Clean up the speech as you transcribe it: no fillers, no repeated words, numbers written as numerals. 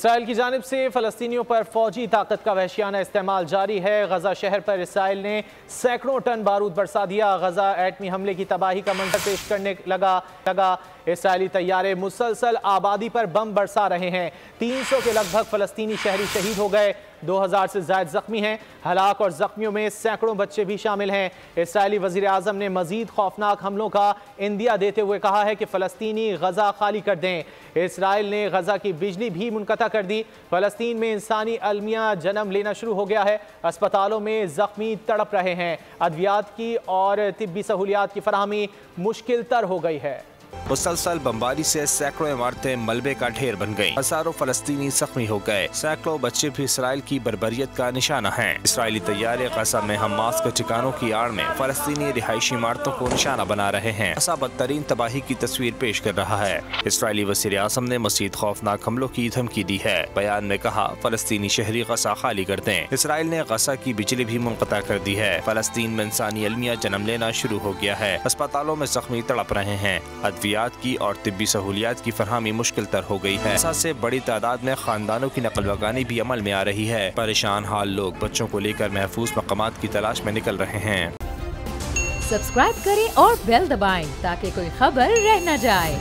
اسرائیل کی جانب سے فلسطینیوں پر فوجی طاقت کا وحشیانہ استعمال جاری ہے۔ غزہ شہر پر اسرائیل نے سینکڑوں ٹن بارود برسا دیا۔ غزہ ایٹمی حملے کی تباہی کا منظر پیش کرنے لگا۔ اسرائیلی طیارے مسلسل آبادی پر بم برسا رہے ہیں۔ 300 کے لگ بھگ فلسطینی شہری شہید ہو گئے، 2000 سے زائد زخمی ہیں۔ ہلاک اور زخمیوں میں سینکڑوں بچے بھی شامل ہیں۔ اسرائیلی وزیر اعظم نے مزید خوفناک حملوں کا اندیہ دیتے ہوئے کہا ہے کہ فلسطینی غزہ خالی کر دیں۔ اسرائیل نے غزہ کی بجلی بھی منقطع کر دی۔ فلسطین میں انسانی المیہ جنم لینا شروع ہو گیا ہے۔ اسپتالوں میں زخمی تڑپ رہے ہیں۔ ادویات کی اور طبی سہولیات کی فراہمی مشکل تر ہو گئی ہے۔ مسلسل بمباری سے سینکڑوں عمارتیں ملبے کا ڈھیر بن گئیں، ہزاروں فلسطینی زخمی ہو گئے، سینکڑوں بچے بھی اسرائیل کی بربریت کا نشانہ ہیں۔ اسرائیلی طیارے غزہ میں حماس کے ٹھکانوں کی آڑ میں فلسطینی رہائشی عمارتوں کو نشانہ بنا رہے ہیں۔ غزہ بدترین تباہی کی تصویر پیش کر رہا ہے۔ اسرائیلی وزیر اعظم نے مزید خوفناک حملوں کی دھمکی دی ہے۔ بیان میں کہا، فلسطینی شہری غزہ خالی کر دیں۔ اسرائیل نے غزہ کی بجلی بھی منقطع کر دی ہے۔ فلسطین میں انسانی المیہ جنم لینا شروع ہو گیا ہے۔ اسپتالوں میں زخمی تڑپ رہے ہیں۔ ادویات کی اور طبی سہولیات کی فراہمی مشکل تر ہو گئی ہے۔ غزہ سے بڑی تعداد میں خاندانوں کی نقل مکانی بھی عمل میں آ رہی ہے۔ پریشان حال لوگ بچوں کو لے کر محفوظ مقامات کی تلاش میں نکل رہے ہیں۔ سبسکرائب کریں اور بیل دبائیں تاکہ کوئی خبر رہ نہ جائے۔